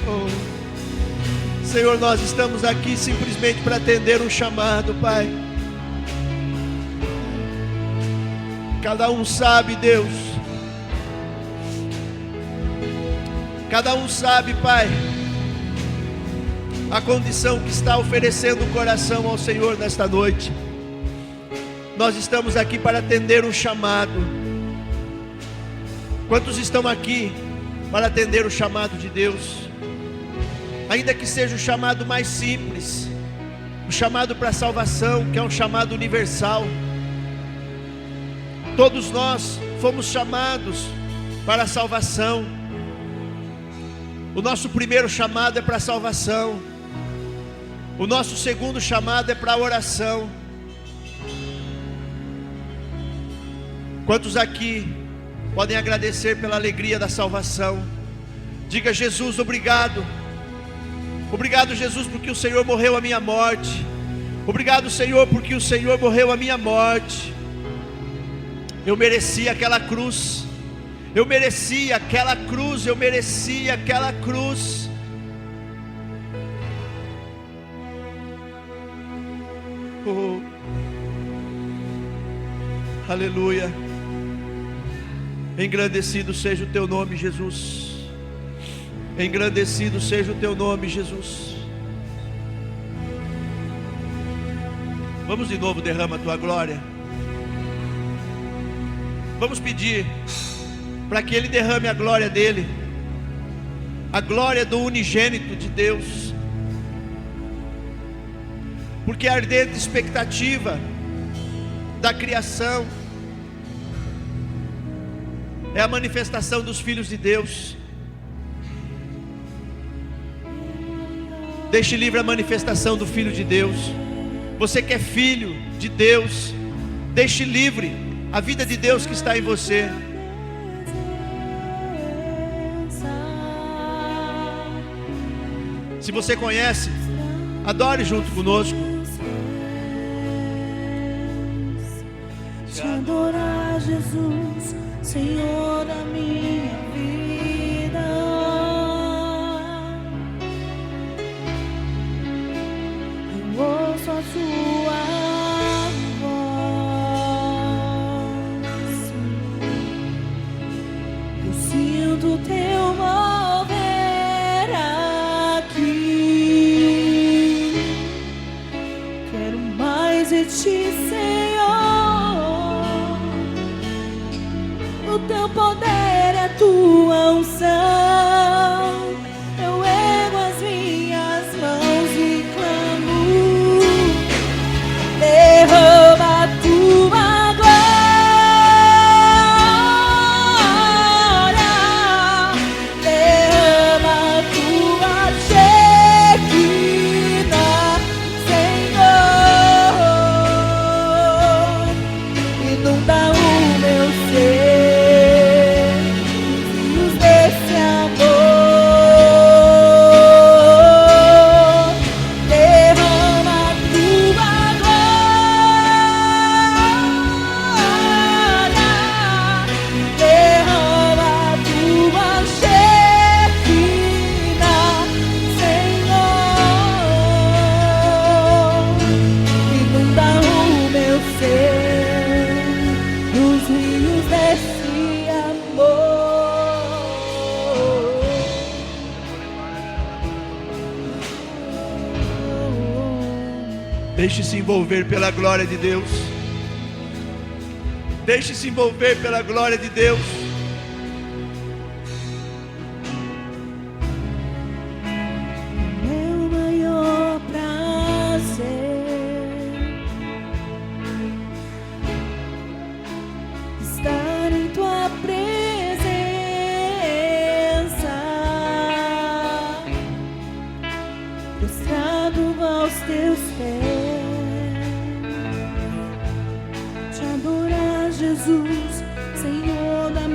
Oh. Senhor, nós estamos aqui simplesmente para atender um chamado, Pai. Cada um sabe, Deus. Cada um sabe, Pai, a condição que está oferecendo o coração ao Senhor nesta noite. Nós estamos aqui para atender um chamado. Quantos estão aqui para atender o chamado de Deus? Ainda que seja o chamado mais simples, o chamado para a salvação, que é um chamado universal. Todos nós fomos chamados para a salvação. O nosso primeiro chamado é para a salvação. O nosso segundo chamado é para a oração. Quantos aqui podem agradecer pela alegria da salvação? Diga: Jesus, obrigado. Obrigado, Jesus, porque o Senhor morreu a minha morte. Obrigado, Senhor, porque o Senhor morreu a minha morte. Eu merecia aquela cruz. Eu merecia aquela cruz. Eu merecia aquela cruz. Oh. Aleluia. Engrandecido seja o teu nome, Jesus. Engrandecido seja o teu nome, Jesus. Vamos de novo, derrama a tua glória. Vamos pedir para que Ele derrame a glória dEle, a glória do unigênito de Deus. Porque a ardente expectativa da criação é a manifestação dos filhos de Deus. Deixe livre a manifestação do Filho de Deus. Você que é filho de Deus, deixe livre a vida de Deus que está em você. Se você conhece, adore junto conosco. Te adorar, Jesus, Senhor da minha vida. Eu ouço a sua voz. Eu sinto o teu mover aqui. Quero mais de ti, Senhor. O teu poder é a tua unção. Eu ergo as minhas mãos e clamo. Derrama a tua glória. Derrama a tua Shekinah, Senhor. Inunda o meu ser, rios desse amor. Derrama a tua glória. Derrama a tua Shekinah, Senhor. Inunda o meu ser, nos rios desse amor. Deixe-se envolver pela glória de Deus. Deixe-se envolver pela glória de Deus. Meu maior prazer estar em tua presença, prostrado aos teus pés. Te adorar, Jesus, Senhor da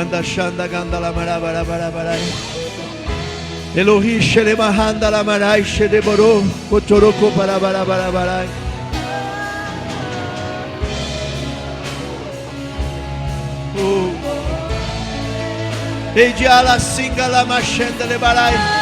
Manda Shanda Gandala Marabara. Elohi Shele Mahanda la Marai Shede Boro Kotoroko Barabara. Ediala Singala Mashenda le Barai.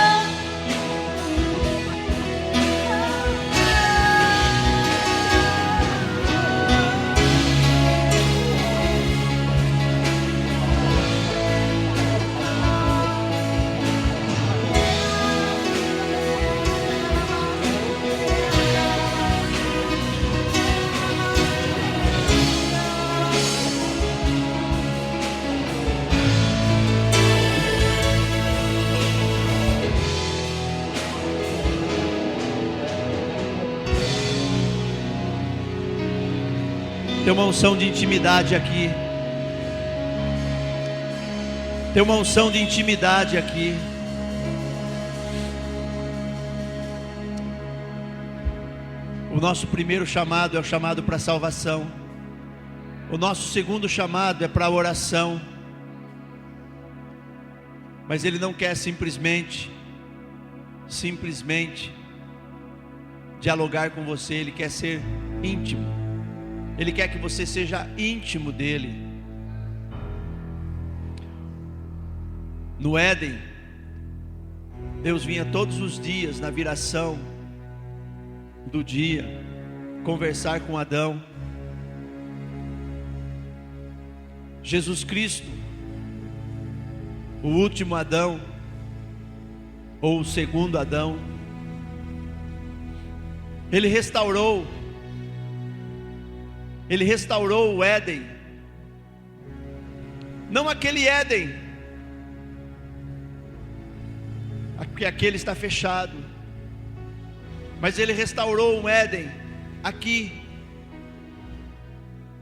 Tem uma unção de intimidade aqui. Tem uma unção de intimidade aqui. O nosso primeiro chamado é o chamado para a salvação. O nosso segundo chamado é para a oração. Mas Ele não quer simplesmente dialogar com você. Ele quer ser íntimo. Ele quer que você seja íntimo dele. No Éden, Deus vinha todos os dias na viração do dia conversar com Adão. Jesus Cristo, o último Adão, ou o segundo Adão, Ele restaurou o Éden. Não aquele Éden, porque aquele está fechado, mas Ele restaurou um Éden aqui,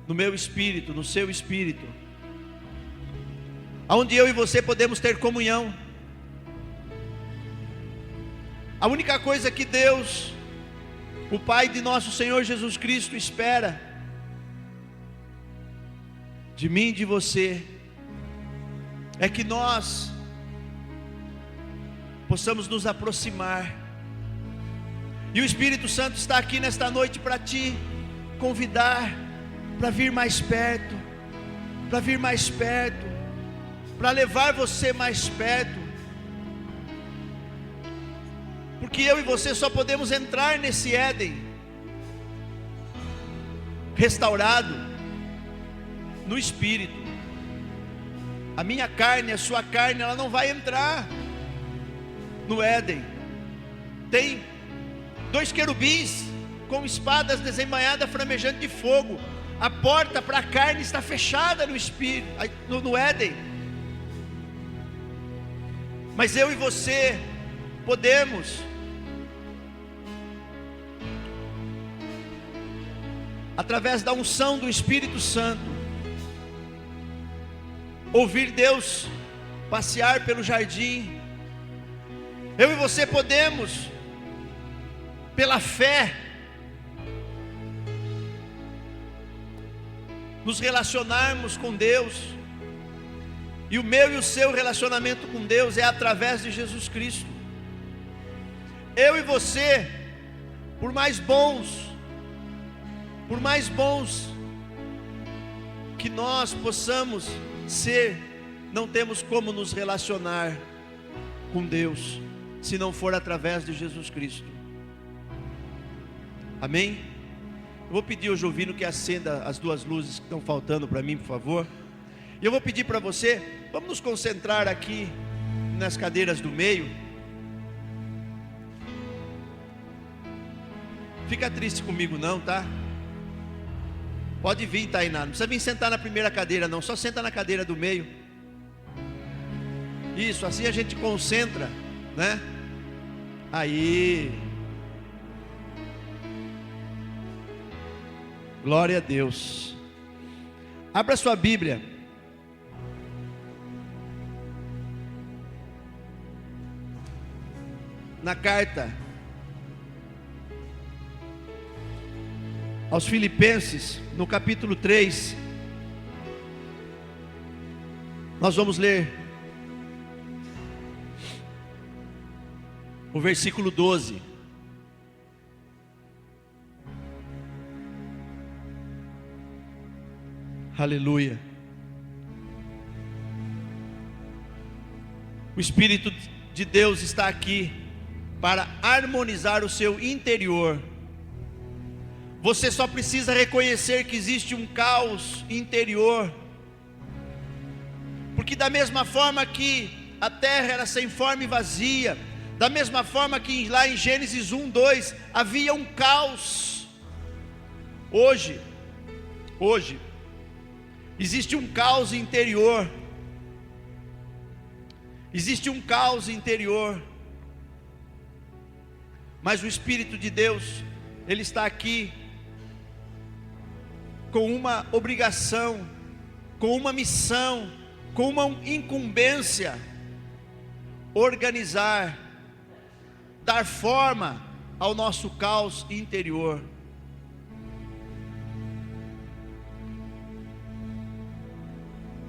no meu espírito, no seu espírito, onde eu e você podemos ter comunhão. A única coisa que Deus, o Pai de nosso Senhor Jesus Cristo, espera de mim e de você é que nós possamos nos aproximar. E o Espírito Santo está aqui nesta noite para te convidar para vir mais perto, para levar você mais perto. Porque eu e você só podemos entrar nesse Éden restaurado no Espírito. A minha carne, a sua carne, ela não vai entrar no Éden. Tem 2 querubins com espadas desembainhadas, flamejante de fogo. A porta para a carne está fechada no Espírito, no Éden. Mas eu e você podemos, através da unção do Espírito Santo, ouvir Deus passear pelo jardim. Eu e você podemos, pela fé, nos relacionarmos com Deus. E o meu e o seu relacionamento com Deus é através de Jesus Cristo. Eu e você, por mais bons que nós possamos ser, não temos como nos relacionar com Deus se não for através de Jesus Cristo. Amém? Eu vou pedir ao Jovino que acenda as 2 luzes que estão faltando para mim, por favor. E eu vou pedir para você, vamos nos concentrar aqui nas cadeiras do meio. Fica triste comigo não, tá? Pode vir, Tainá, não precisa vir sentar na primeira cadeira não, só senta na cadeira do meio. Isso, assim a gente concentra, né? Aí. Glória a Deus. Abra sua Bíblia na carta aos Filipenses, no capítulo 3, Nós vamos ler o versículo 12. Aleluia. O Espírito de Deus está aqui para harmonizar o seu interior. Você só precisa reconhecer que existe um caos interior. Porque da mesma forma que a terra era sem forma e vazia, da mesma forma que lá em Gênesis 1, 2, havia um caos. Hoje, existe um caos interior. Existe um caos interior. Mas o Espírito de Deus, Ele está aqui com uma obrigação, com uma missão, com uma incumbência: organizar, dar forma ao nosso caos interior.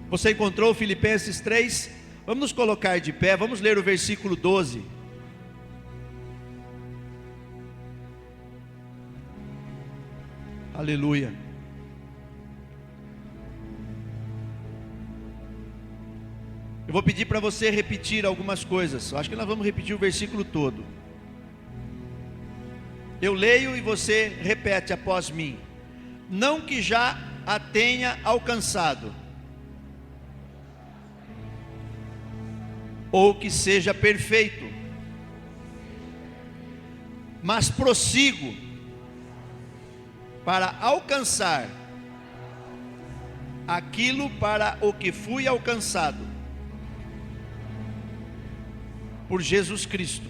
Você encontrou Filipenses 3? Vamos nos colocar de pé, vamos ler o versículo 12. Aleluia. Eu vou pedir para você repetir algumas coisas. Eu acho que nós vamos repetir o versículo todo. Eu leio e você repete após mim. Não que já a tenha alcançado, ou que seja perfeito, mas prossigo para alcançar aquilo para o que fui alcançado por Jesus Cristo.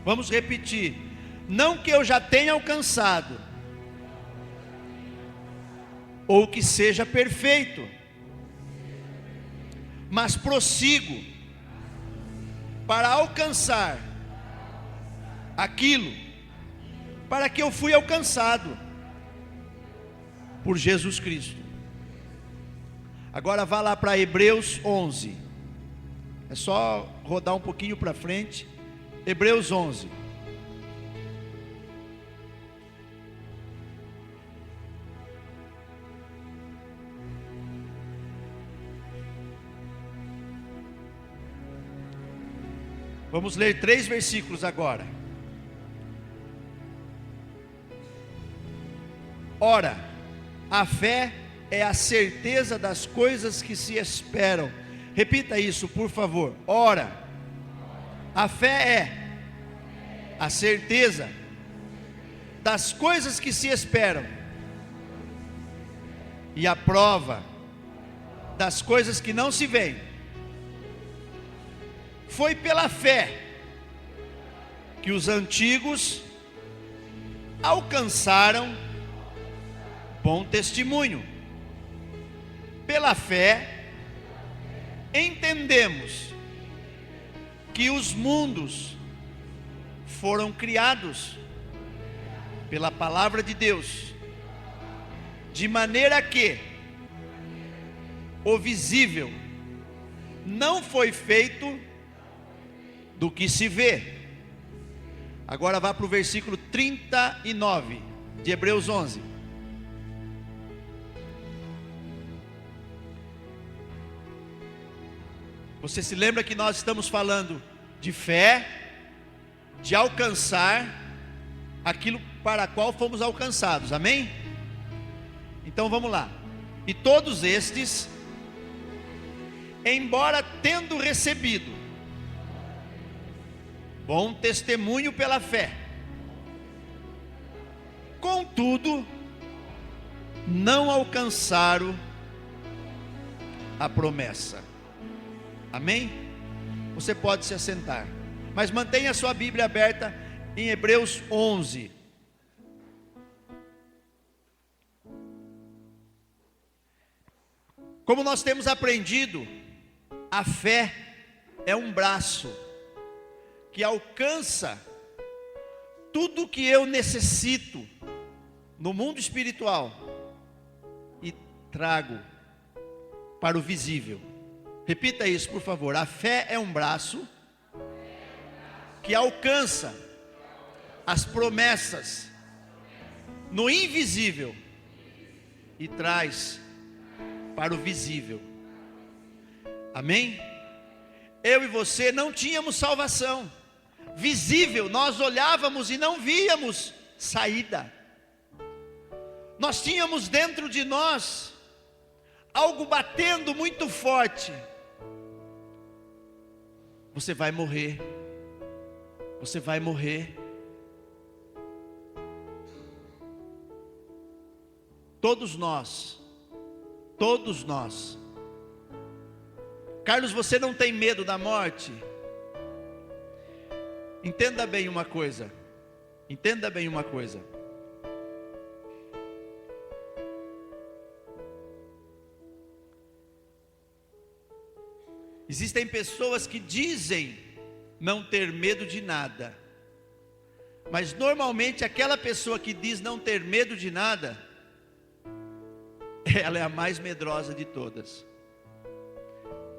Vamos repetir. Não que eu já tenha alcançado, ou que seja perfeito, mas prossigo para alcançar aquilo para que eu fui alcançado por Jesus Cristo. Agora vá lá para Hebreus 11. É só rodar um pouquinho para frente. Hebreus 11. Vamos ler 3 versículos agora. Ora, a fé é a certeza das coisas que se esperam. Repita isso, por favor. Ora, a fé é a certeza das coisas que se esperam e a prova das coisas que não se veem. Foi pela fé que os antigos alcançaram bom testemunho. Pela fé entendemos que os mundos foram criados pela palavra de Deus, de maneira que o visível não foi feito do que se vê. Agora vá para o versículo 39 de Hebreus 11. Você se lembra que nós estamos falando de fé, de alcançar aquilo para qual fomos alcançados, amém? Então vamos lá. E todos estes, embora tendo recebido bom testemunho pela fé, contudo, não alcançaram a promessa. Amém? Você pode se assentar, mas mantenha a sua Bíblia aberta em Hebreus 11. Como nós temos aprendido, a fé é um braço que alcança tudo que eu necessito no mundo espiritual e trago para o visível. Repita isso, por favor. A fé é um braço que alcança as promessas no invisível e traz para o visível. Amém? Eu e você não tínhamos salvação. Visível, nós olhávamos e não víamos saída. Nós tínhamos dentro de nós algo batendo muito forte. Você vai morrer. Você vai morrer. Todos nós. Carlos, você não tem medo da morte? Entenda bem uma coisa. Existem pessoas que dizem não ter medo de nada, mas normalmente aquela pessoa que diz não ter medo de nada, ela é a mais medrosa de todas.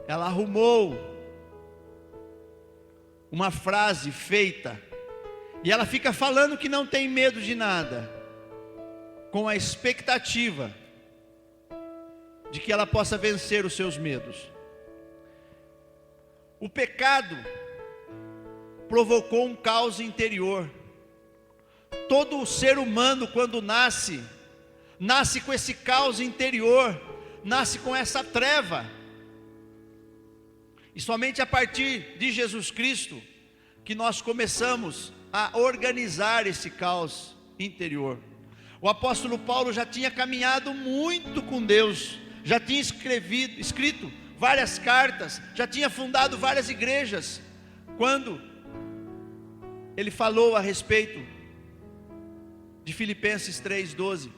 Ela arrumou uma frase feita e ela fica falando que não tem medo de nada, com a expectativa de que ela possa vencer os seus medos. O pecado provocou um caos interior. Todo ser humano, quando nasce com esse caos interior, nasce com essa treva. E somente a partir de Jesus Cristo que nós começamos a organizar esse caos interior. O apóstolo Paulo já tinha caminhado muito com Deus, já tinha escrito várias cartas, já tinha fundado várias igrejas, quando ele falou a respeito de Filipenses 3:12,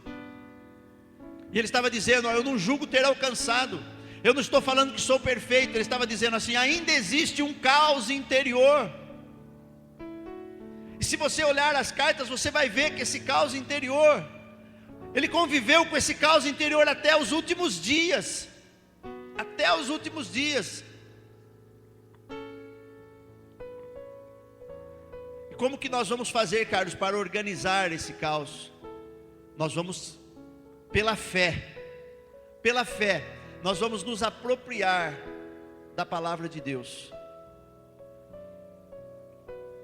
e ele estava dizendo: eu não julgo ter alcançado, eu não estou falando que sou perfeito. Ele estava dizendo assim: ainda existe um caos interior. E se você olhar as cartas, você vai ver que esse caos interior, ele conviveu com esse caos interior até os últimos dias. Até os últimos dias. E como que nós vamos fazer, Carlos, para organizar esse caos? Nós vamos pela fé. Pela fé, nós vamos nos apropriar da palavra de Deus.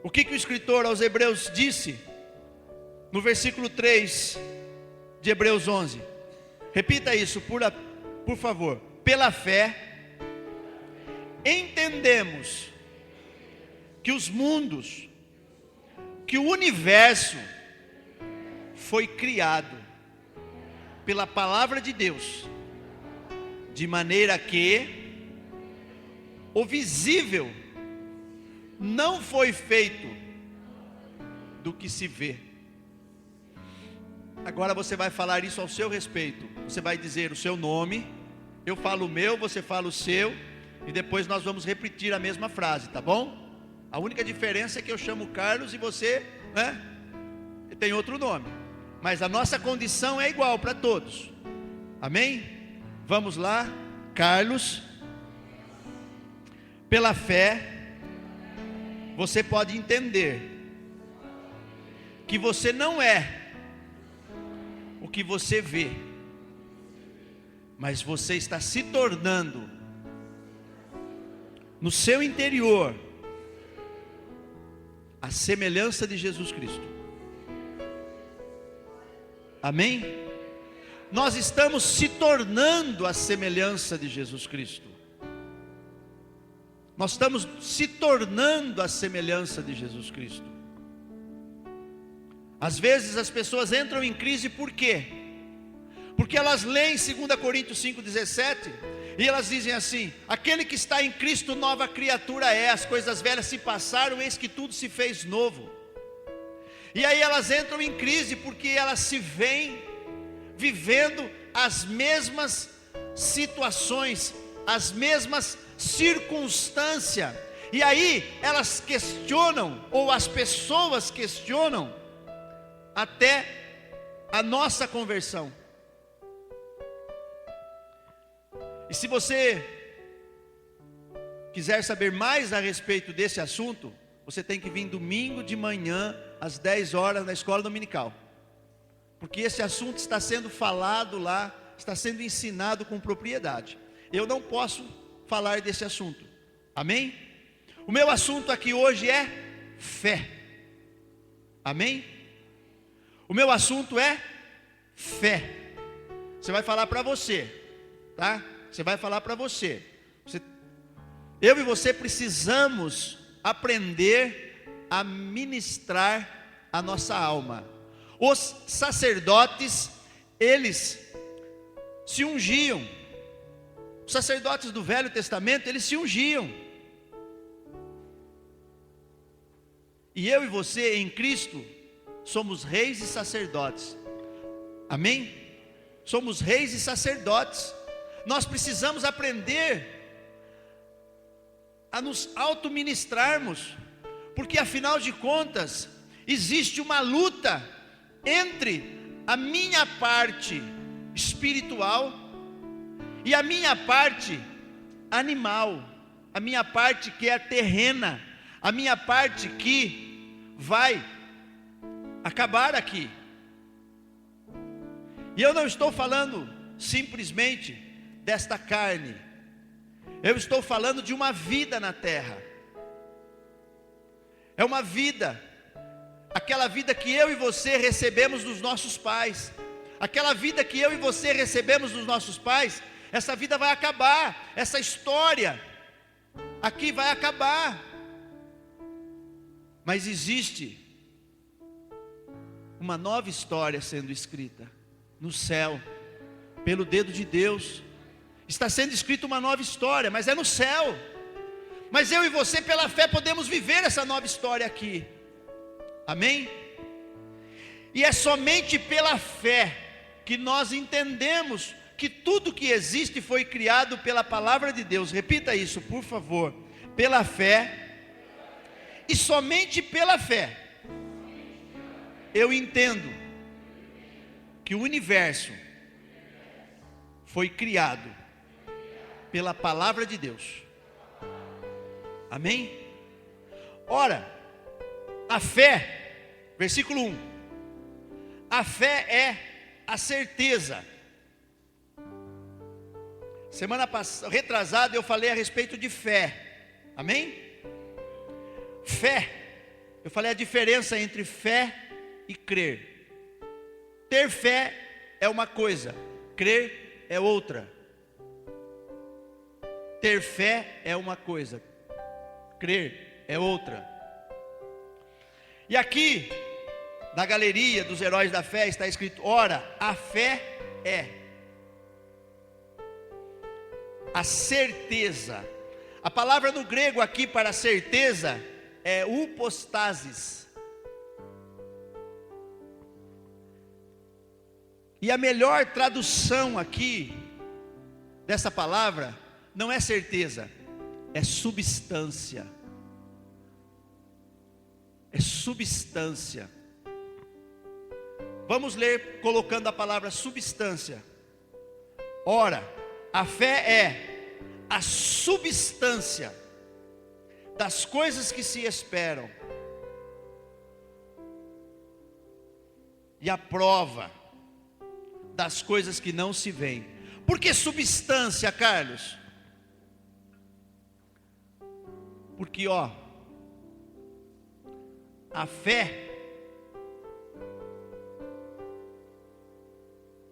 O que o escritor aos Hebreus disse no versículo 3 de Hebreus 11? Repita isso, por favor. Pela fé, entendemos que os mundos, que o universo foi criado pela palavra de Deus, de maneira que o visível não foi feito do que se vê. Agora você vai falar isso ao seu respeito. Você vai dizer o seu nome, eu falo o meu, você fala o seu, e depois nós vamos repetir a mesma frase, tá bom? A única diferença é que eu chamo Carlos e você, tem outro nome, mas a nossa condição é igual para todos. Amém? Vamos lá. Carlos, pela fé, você pode entender que você não é o que você vê, mas você está se tornando, no seu interior, a semelhança de Jesus Cristo. Amém? Nós estamos se tornando a semelhança de Jesus Cristo. Nós estamos se tornando a semelhança de Jesus Cristo. Às vezes as pessoas entram em crise, por quê? Porque elas leem 2 Coríntios 5,17 e elas dizem assim: aquele que está em Cristo, nova criatura é, as coisas velhas se passaram, eis que tudo se fez novo. E aí elas entram em crise porque elas se veem vivendo as mesmas situações, as mesmas circunstâncias, e aí elas questionam, ou as pessoas questionam, até a nossa conversão. E se você quiser saber mais a respeito desse assunto, você tem que vir domingo de manhã, às 10 horas, na escola dominical. Porque esse assunto está sendo falado lá, está sendo ensinado com propriedade. Eu não posso falar desse assunto. Amém? O meu assunto aqui hoje é fé. Amém? O meu assunto é fé. Você vai falar para você, tá? Você vai falar para você. Eu e você precisamos aprender a ministrar a nossa alma. Os sacerdotes, eles se ungiam. Os sacerdotes do Velho Testamento, eles se ungiam. E eu e você em Cristo somos reis e sacerdotes. Amém? Somos reis e sacerdotes. Nós precisamos aprender a nos autoministrarmos, porque afinal de contas, existe uma luta entre a minha parte espiritual e a minha parte animal, a minha parte que é terrena, a minha parte que vai acabar aqui. E eu não estou falando simplesmente desta carne, eu estou falando de uma vida na terra. É uma vida, aquela vida que eu e você recebemos dos nossos pais. Aquela vida que eu e você recebemos dos nossos pais, essa vida vai acabar, essa história aqui vai acabar. Mas existe uma nova história sendo escrita no céu, pelo dedo de Deus. Está sendo escrita uma nova história, mas é no céu. Mas eu e você, pela fé, podemos viver essa nova história aqui. Amém? E é somente pela fé que nós entendemos que tudo que existe foi criado pela palavra de Deus. Repita isso, por favor. Pela fé, e somente pela fé, eu entendo que o universo foi criado pela palavra de Deus. Amém? Ora, a fé, versículo 1, a fé é a certeza. Semana passada, retrasada, eu falei a respeito de fé. Amém? Fé, eu falei a diferença entre fé e crer. Ter fé é uma coisa, crer é outra. Ter fé é uma coisa, crer é outra. E aqui, na galeria dos heróis da fé, está escrito: ora, a fé é a certeza. A palavra no grego aqui para certeza é upostasis. E a melhor tradução aqui dessa palavra não é certeza, é substância. É substância. Vamos ler colocando a palavra substância. Ora, a fé é a substância das coisas que se esperam e a prova das coisas que não se veem. Por que substância, Carlos? Porque a fé,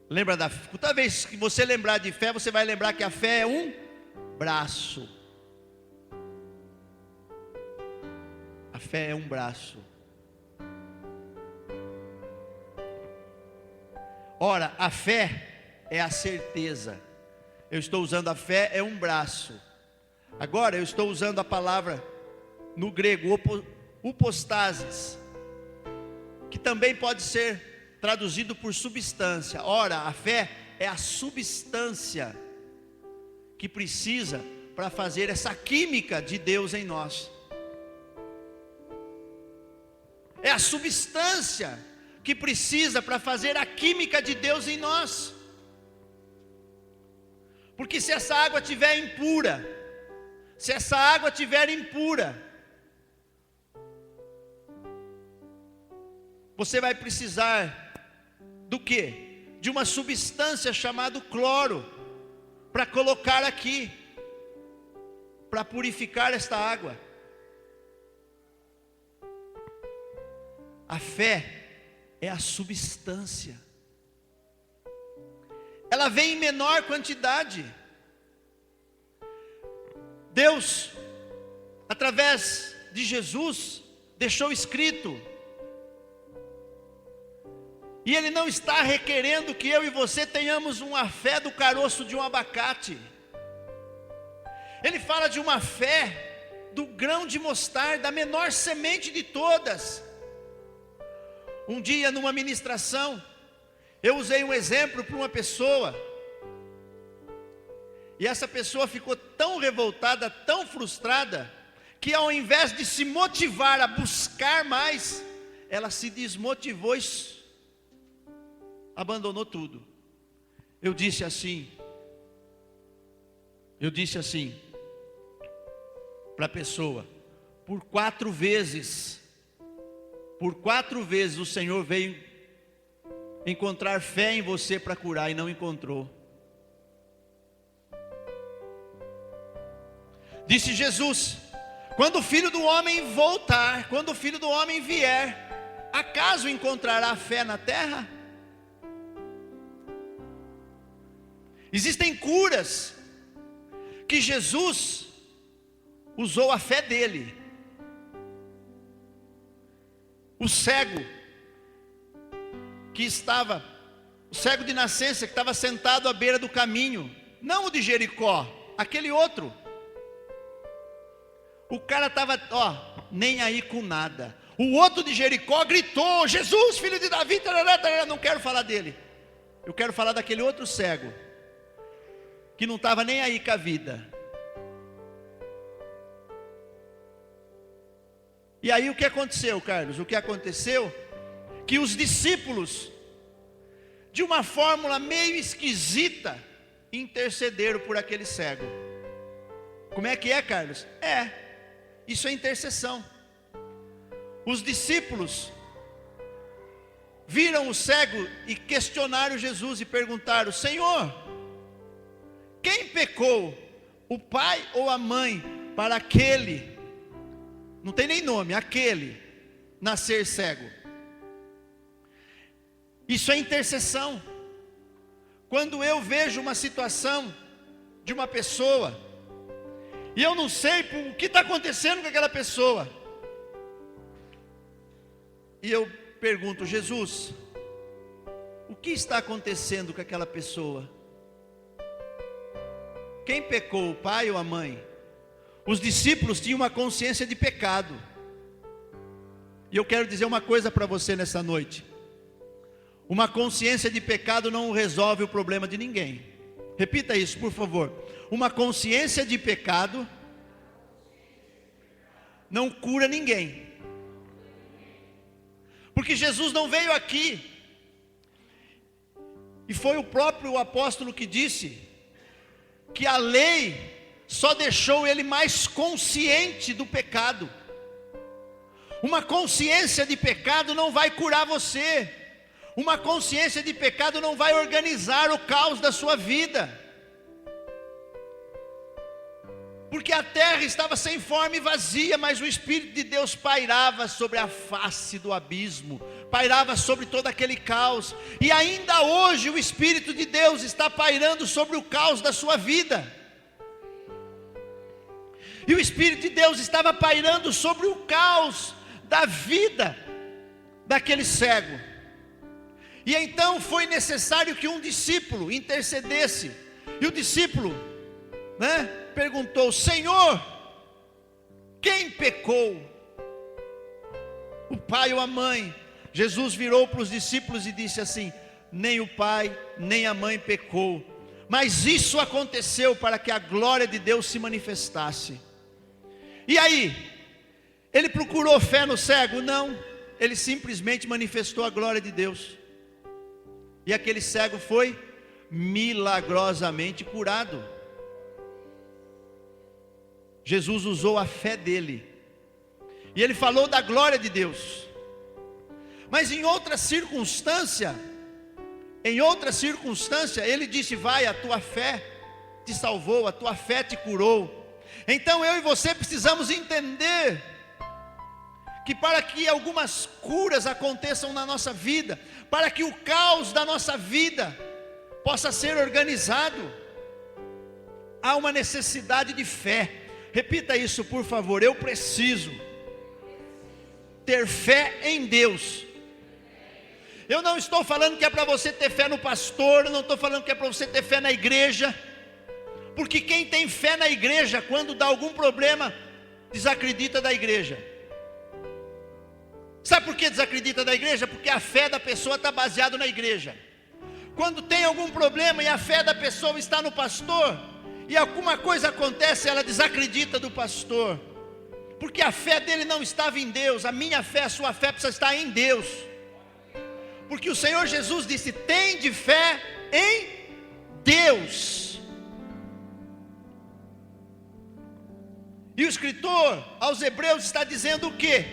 lembra toda vez que você lembrar de fé, você vai lembrar que a fé é um braço. A fé é um braço. Ora, a fé é a certeza. Eu estou usando a fé, é um braço. Agora eu estou usando a palavra no grego, upostasis, que também pode ser traduzido por substância. Ora, a fé é a substância que precisa para fazer essa química de Deus em nós. É a substância que precisa para fazer a química de Deus em nós. Porque se essa água estiver impura, você vai precisar do quê? De uma substância chamada cloro, para colocar aqui, para purificar esta água. A fé é a substância. Ela vem em menor quantidade. Deus, através de Jesus, deixou escrito, e Ele não está requerendo que eu e você tenhamos uma fé do caroço de um abacate. Ele fala de uma fé do grão de mostarda, a menor semente de todas. Um dia, numa ministração, eu usei um exemplo para uma pessoa, e essa pessoa ficou tão revoltada, tão frustrada, que ao invés de se motivar a buscar mais, ela se desmotivou e abandonou tudo. Eu disse assim para a pessoa: por 4 vezes o Senhor veio encontrar fé em você para curar e não encontrou. Disse Jesus: quando o Filho do Homem voltar, quando o Filho do Homem vier, acaso encontrará fé na terra? Existem curas que Jesus usou a fé dele. O cego o cego de nascença que estava sentado à beira do caminho, não o de Jericó, aquele outro. O cara estava, nem aí com nada. O outro de Jericó gritou: Jesus, filho de Davi, tarará, tarará. Não quero falar dele. Eu quero falar daquele outro cego, que não estava nem aí com a vida. E aí o que aconteceu, Carlos? O que aconteceu? Que os discípulos, de uma fórmula meio esquisita, intercederam por aquele cego. Como é que é, Carlos? Isso é intercessão. Os discípulos viram o cego e questionaram Jesus e perguntaram: Senhor, quem pecou, o pai ou a mãe, para aquele, não tem nem nome, aquele, nascer cego? Isso é intercessão. Quando eu vejo uma situação de uma pessoa, e eu não sei o que está acontecendo com aquela pessoa, e eu pergunto: Jesus, o que está acontecendo com aquela pessoa? Quem pecou, o pai ou a mãe? Os discípulos tinham uma consciência de pecado. E eu quero dizer uma coisa para você nessa noite: uma consciência de pecado não resolve o problema de ninguém. Repita isso, por favor. Uma consciência de pecado não cura ninguém. Porque Jesus não veio aqui, e foi o próprio apóstolo que disse que a lei só deixou ele mais consciente do pecado. Uma consciência de pecado não vai curar você. Uma consciência de pecado não vai organizar o caos da sua vida. Porque a terra estava sem forma e vazia, mas o Espírito de Deus pairava sobre a face do abismo, pairava sobre todo aquele caos. E ainda hoje o Espírito de Deus está pairando sobre o caos da sua vida. E o Espírito de Deus estava pairando sobre o caos da vida daquele cego. E então foi necessário que um discípulo intercedesse. E o discípulo, perguntou: Senhor, quem pecou, o pai ou a mãe? Jesus virou para os discípulos e disse assim: nem o pai nem a mãe pecou, mas isso aconteceu para que a glória de Deus se manifestasse. E aí, ele procurou fé no cego? Não, ele simplesmente manifestou a glória de Deus. E aquele cego foi milagrosamente curado. Jesus usou a fé dele. E ele falou da glória de Deus. Mas em outra circunstância, ele disse: vai, a tua fé te salvou, a tua fé te curou. Então eu e você precisamos entender que para que algumas curas aconteçam na nossa vida, para que o caos da nossa vida possa ser organizado, há uma necessidade de fé. Repita isso, por favor: eu preciso ter fé em Deus. Eu não estou falando que é para você ter fé no pastor, eu não estou falando que é para você ter fé na igreja, porque quem tem fé na igreja, quando dá algum problema, desacredita da igreja. Sabe por que desacredita da igreja? Porque a fé da pessoa está baseada na igreja. Quando tem algum problema e a fé da pessoa está no pastor, e alguma coisa acontece, ela desacredita do pastor, porque a fé dele não estava em Deus. A minha fé, a sua fé precisa estar em Deus, porque o Senhor Jesus disse: tende fé em Deus. E o escritor aos Hebreus está dizendo o quê?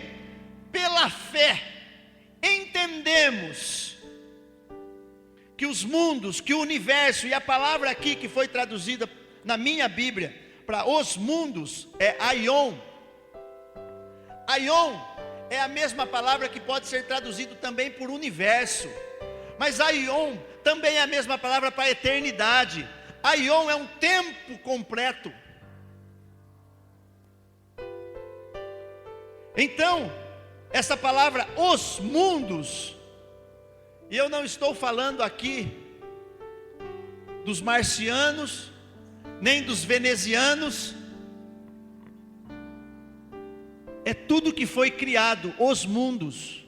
Pela fé entendemos que os mundos, que o universo, e a palavra aqui que foi traduzida na minha Bíblia para os mundos é aion. Aion é a mesma palavra que pode ser traduzido também por universo, mas aion também é a mesma palavra para eternidade. Aion é um tempo completo. Então, essa palavra os mundos, e eu não estou falando aqui dos marcianos, nem dos venezianos, é tudo que foi criado. Os mundos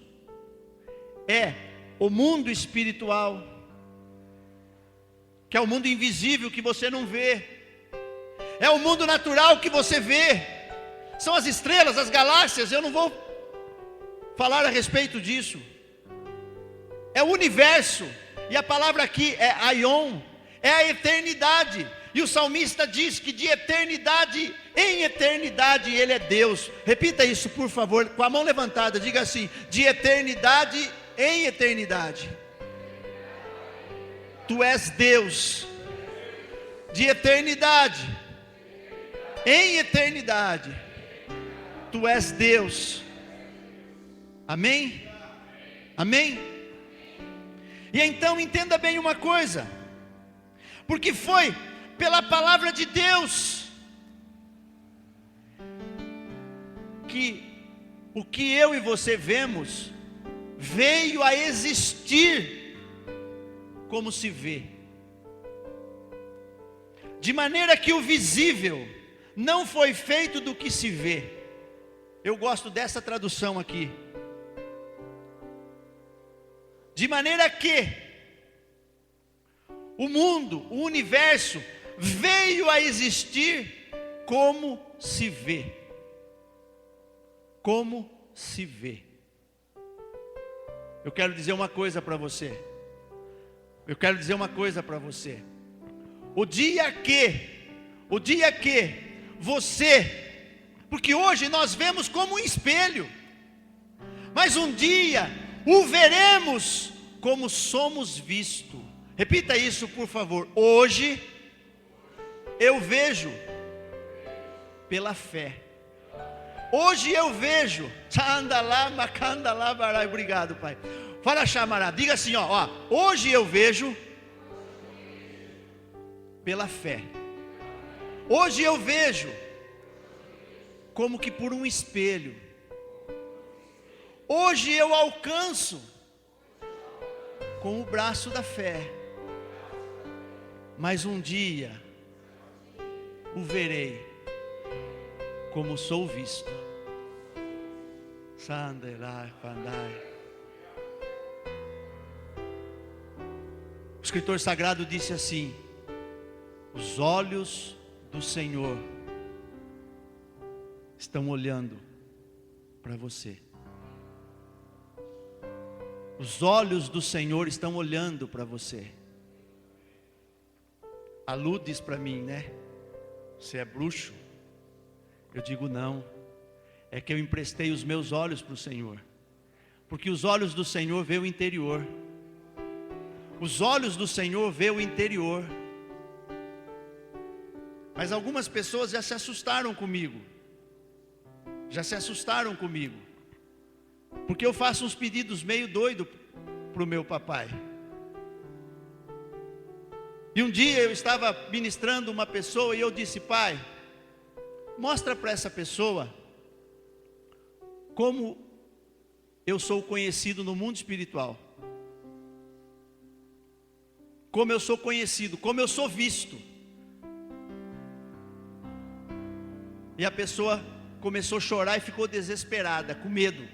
é o mundo espiritual, que é o mundo invisível que você não vê, é o mundo natural que você vê, são as estrelas, as galáxias. Eu não vou falar a respeito disso. É o universo, e a palavra aqui é aion, é a eternidade. E o salmista diz que de eternidade em eternidade Ele é Deus. Repita isso, por favor, com a mão levantada, diga assim: de eternidade em eternidade Tu és Deus. De eternidade em eternidade Tu és Deus. Amém? Amém? E então entenda bem uma coisa, porque foi pela palavra de Deus que o que eu e você vemos veio a existir como se vê, de maneira que o visível não foi feito do que se vê. Eu gosto dessa tradução aqui. De maneira que o mundo, o universo, veio a existir como se vê. Como se vê. Eu quero dizer uma coisa para você. O dia que você, porque hoje nós vemos como um espelho, mas um dia o veremos como somos vistos. Repita isso, por favor: hoje eu vejo pela fé. Hoje eu vejo. Obrigado, Pai. Fala, chamará. Diga assim, ó. Hoje eu vejo pela fé. Hoje eu vejo como que por um espelho. Hoje eu alcanço com o braço da fé, mas um dia o verei como sou visto. O escritor sagrado disse assim: os olhos do Senhor estão olhando para você. Os olhos do Senhor estão olhando para você. A Lu diz para mim, né? Você é bruxo? Eu digo não. É que eu emprestei os meus olhos para o Senhor. Porque os olhos do Senhor vê o interior. Os olhos do Senhor vê o interior. Mas algumas pessoas já se assustaram comigo. Já se assustaram comigo. Porque eu faço uns pedidos meio doido para o meu papai. E um dia eu estava ministrando uma pessoa e eu disse: pai, mostra para essa pessoa como eu sou conhecido no mundo espiritual. Como eu sou conhecido, como eu sou visto. E a pessoa começou a chorar e ficou desesperada, com medo.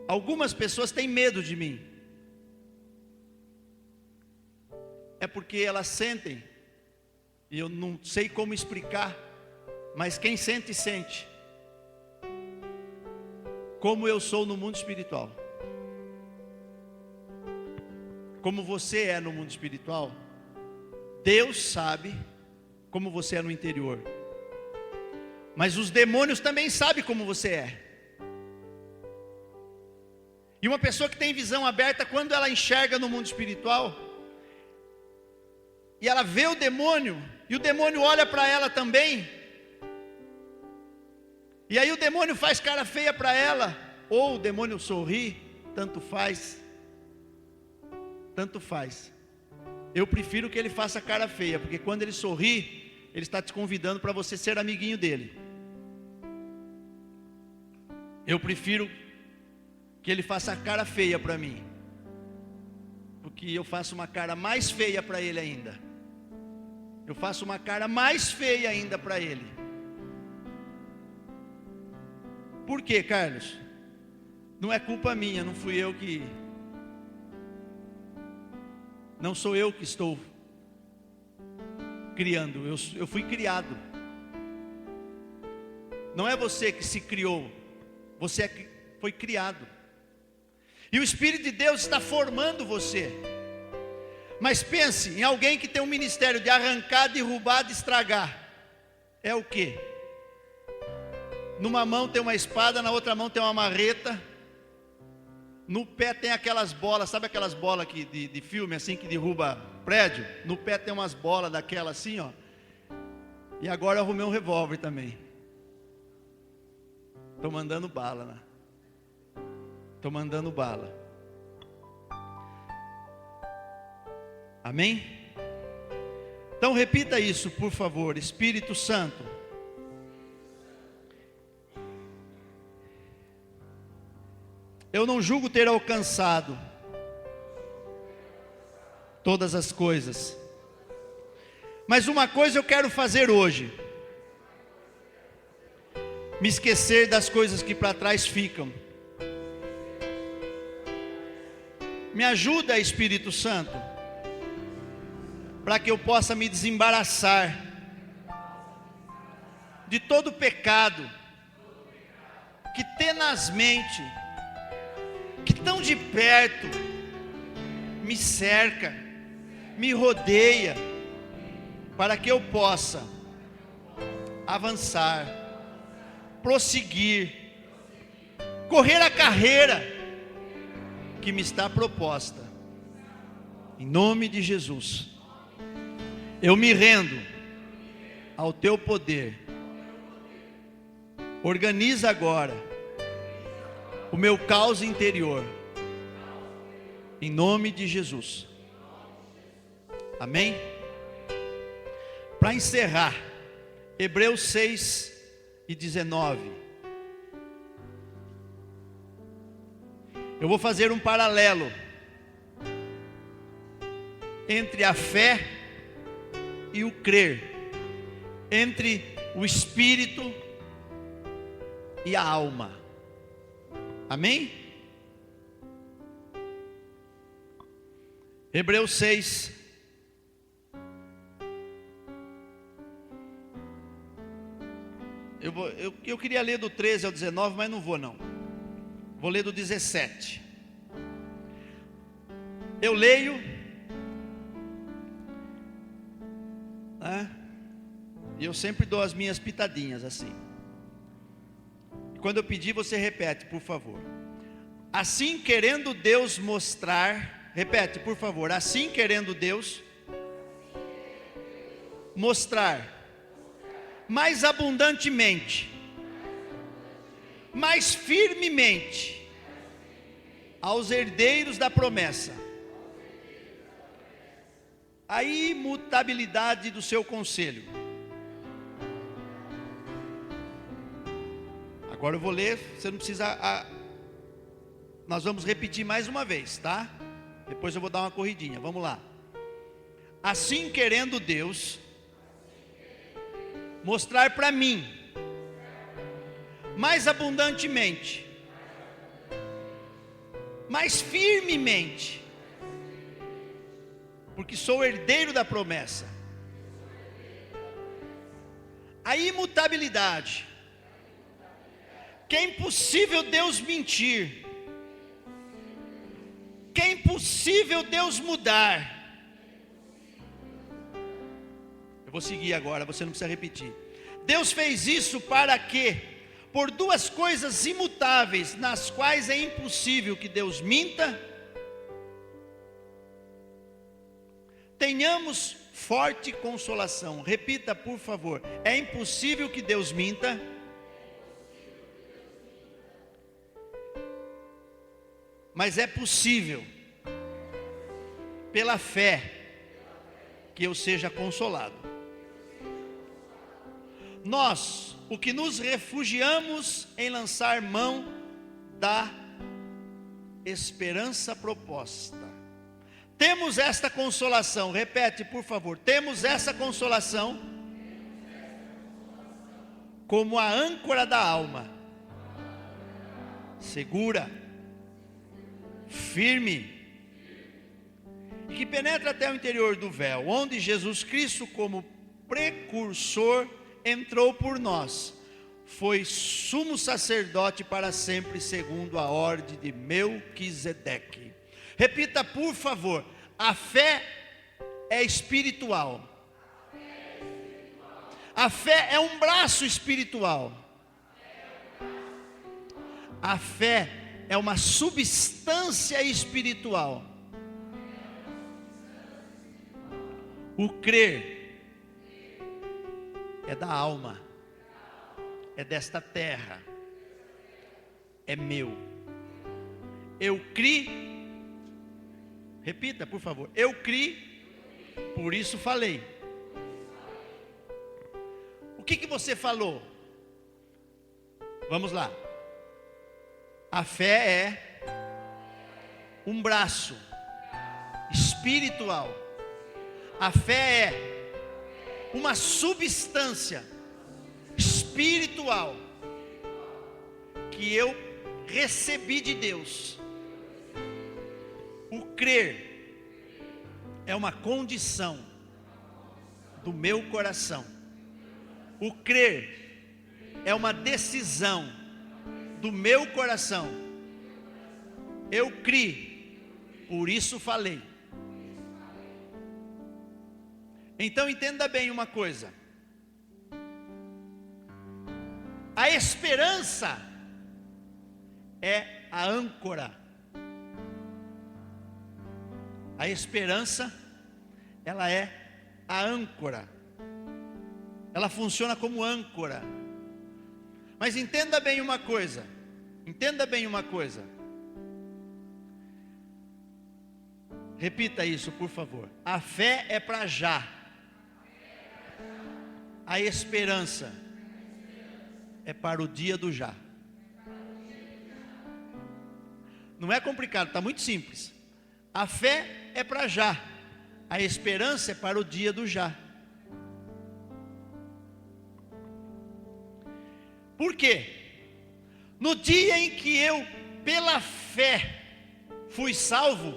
Algumas pessoas têm medo de mim. É porque elas sentem, e eu não sei como explicar, mas quem sente, sente. Como eu sou no mundo espiritual. Como você é no mundo espiritual. Deus sabe como você é no interior. Mas os demônios também sabem como você é. E uma pessoa que tem visão aberta, quando ela enxerga no mundo espiritual, e ela vê o demônio, e o demônio olha para ela também, e aí o demônio faz cara feia para ela, ou o demônio sorri, tanto faz. Tanto faz. Eu prefiro que ele faça cara feia, porque quando ele sorri, ele está te convidando para você ser amiguinho dele. Eu prefiro que ele faça cara feia para mim, porque eu faço uma cara mais feia para ele ainda. Eu faço uma cara mais feia ainda para ele. Por quê, Carlos? Não é culpa minha, não fui eu que... Não sou eu que estou criando, eu fui criado. Não é você que se criou, você foi criado. E o Espírito de Deus está formando você. Mas pense em alguém que tem um ministério de arrancar, derrubar, de estragar. É o quê? Numa mão tem uma espada, na outra mão tem uma marreta. No pé tem aquelas bolas, sabe aquelas bolas que, de filme assim que derruba prédio? No pé tem umas bolas daquela assim, ó. E agora eu arrumei um revólver também. Estou mandando bala, né? Estou mandando bala. Amém? Então repita isso, por favor. Espírito Santo, eu não julgo ter alcançado todas as coisas, mas uma coisa eu quero fazer hoje: me esquecer das coisas que para trás ficam. Me ajuda, Espírito Santo, para que eu possa me desembaraçar de todo pecado que tenazmente, que tão de perto me cerca, me rodeia, para que eu possa avançar, prosseguir, correr a carreira que me está proposta. Em nome de Jesus, eu me rendo ao teu poder. Organiza agora o meu caos interior, em nome de Jesus. Amém? Para encerrar, Hebreus 6:19. Eu vou fazer um paralelo entre a fé e o crer, entre o espírito e a alma. Amém? Hebreus 6. Eu queria ler do 13 ao 19, mas não vou não. Vou ler do 17. Eu leio né? E eu sempre dou as minhas pitadinhas assim. E quando eu pedir, você repete, por favor. Assim querendo Deus mostrar, repete, por favor. Assim querendo Deus mostrar mais abundantemente, mais firmemente aos herdeiros da promessa a imutabilidade do seu conselho. Agora eu vou ler, você não precisa. Nós vamos repetir mais uma vez, tá? Depois eu vou dar uma corridinha, vamos lá. Assim querendo Deus mostrar para mim mais abundantemente, mais firmemente, porque sou herdeiro da promessa, a imutabilidade, que é impossível Deus mentir, que é impossível Deus mudar. Eu vou seguir agora, você não precisa repetir. Deus fez isso para que, por duas coisas imutáveis, nas quais é impossível que Deus minta, tenhamos forte consolação. Repita, por favor. É impossível que Deus minta, mas é possível, pela fé, que eu seja consolado. Nós, o que nos refugiamos em lançar mão da esperança proposta, temos esta consolação. Repete, por favor. Temos essa consolação como a âncora da alma, segura, firme, e que penetra até o interior do véu, onde Jesus Cristo, como precursor, entrou por nós, foi sumo sacerdote para sempre, segundo a ordem de Melquisedeque. Repita, por favor. A fé é espiritual. A fé é um braço espiritual. A fé é uma substância espiritual. O crer é da alma, é desta terra, é meu. Eu criei. Repita, por favor. Eu criei, por isso falei. O que você falou? Vamos lá. A fé é um braço espiritual. A fé é uma substância espiritual que eu recebi de Deus. O crer é uma condição do meu coração. O crer é uma decisão do meu coração. Eu criei, por isso falei. Então entenda bem uma coisa. A esperança é a âncora. A esperança, ela é a âncora. Ela funciona como âncora. Mas entenda bem uma coisa. Entenda bem uma coisa. Repita isso, por favor. A fé é para já. A esperança é para o dia do já. Não é complicado, está muito simples. A fé é para já. A esperança é para o dia do já. Por quê? No dia em que eu, pela fé, fui salvo.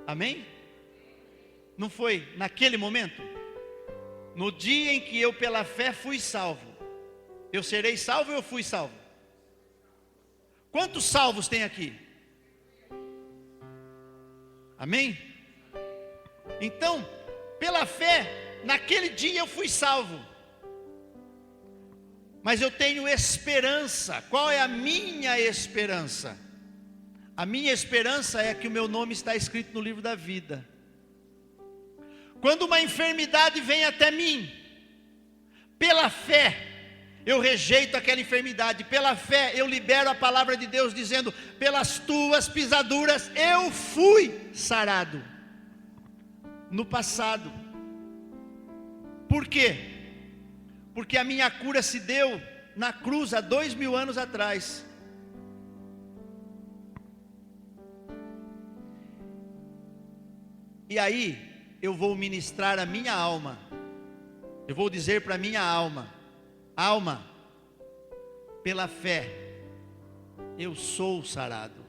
Amém? Não foi naquele momento? No dia em que eu, pela fé, fui salvo. Eu serei salvo ou eu fui salvo? Quantos salvos tem aqui? Amém? Então, pela fé, naquele dia eu fui salvo. Mas eu tenho esperança. Qual é a minha esperança? A minha esperança é que o meu nome está escrito no livro da vida. Quando uma enfermidade vem até mim, pela fé, eu rejeito aquela enfermidade. Pela fé, eu libero a palavra de Deus dizendo: pelas tuas pisaduras eu fui sarado. No passado. Por quê? Porque a minha cura se deu na cruz há 2000 anos atrás. E aí, eu vou ministrar a minha alma. Eu vou dizer para a minha alma: alma, pela fé, eu sou sarado.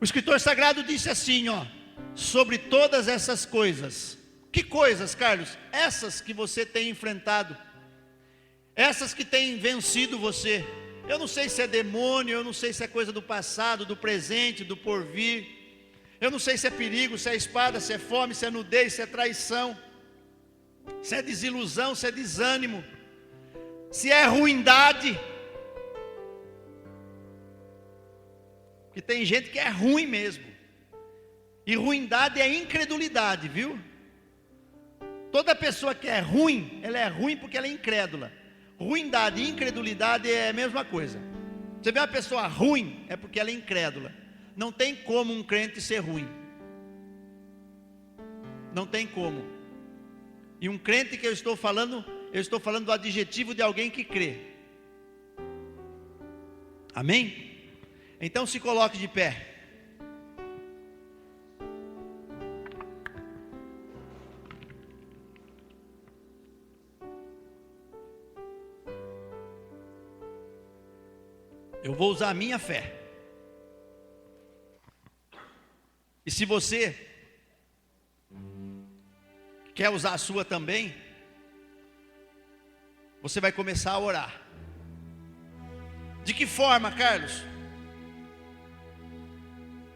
O escritor sagrado disse assim, sobre todas essas coisas. Que coisas, Carlos? Essas que você tem enfrentado, essas que têm vencido você. Eu não sei se é demônio, eu não sei se é coisa do passado, do presente, do porvir. Eu não sei se é perigo, se é espada, se é fome, se é nudez, se é traição, se é desilusão, se é desânimo, se é ruindade. Porque tem gente que é ruim mesmo. E ruindade é incredulidade, viu? Toda pessoa que é ruim, ela é ruim porque ela é incrédula. Ruindade e incredulidade é a mesma coisa. Você vê uma pessoa ruim, é porque ela é incrédula. Não tem como um crente ser ruim. Não tem como. E um crente que eu estou falando do adjetivo de alguém que crê. Amém? Então se coloque de pé. Eu vou usar a minha fé. E se você quer usar a sua também, você vai começar a orar. De que forma, Carlos?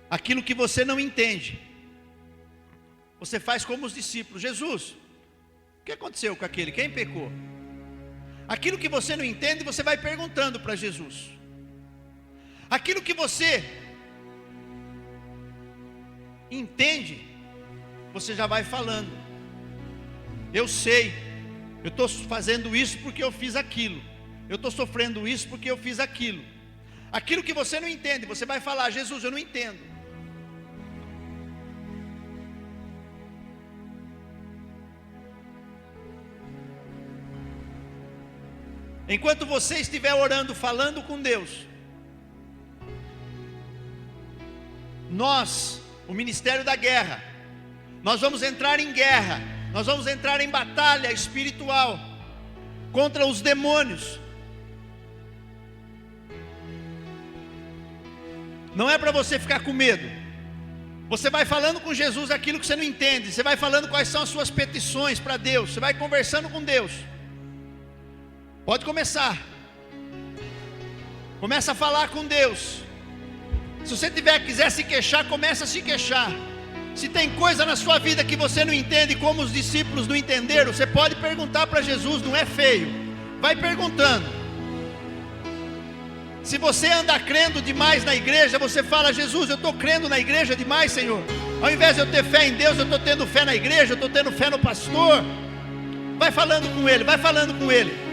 Aquilo que você não entende, você faz como os discípulos. Jesus, o que aconteceu com aquele? Quem pecou? Aquilo que você não entende, você vai perguntando para Jesus. Aquilo que você entende, você já vai falando. Eu sei, eu estou fazendo isso porque eu fiz aquilo. Eu estou sofrendo isso porque eu fiz aquilo. Aquilo que você não entende, você vai falar: Jesus, eu não entendo. Enquanto você estiver orando, falando com Deus, nós, o Ministério da Guerra, nós vamos entrar em guerra, nós vamos entrar em batalha espiritual contra os demônios. Não é para você ficar com medo. Você vai falando com Jesus aquilo que você não entende. Você vai falando quais são as suas petições para Deus. Você vai conversando com Deus. Pode começar. Começa a falar com Deus. Se você quiser se queixar, começa a se queixar. Se tem coisa na sua vida que você não entende, como os discípulos não entenderam, você pode perguntar para Jesus, não é feio. Vai perguntando. Se você anda crendo demais na igreja, você fala: Jesus, eu estou crendo na igreja demais, Senhor. Ao invés de eu ter fé em Deus, eu estou tendo fé na igreja, eu estou tendo fé no pastor. Vai falando com ele, vai falando com ele.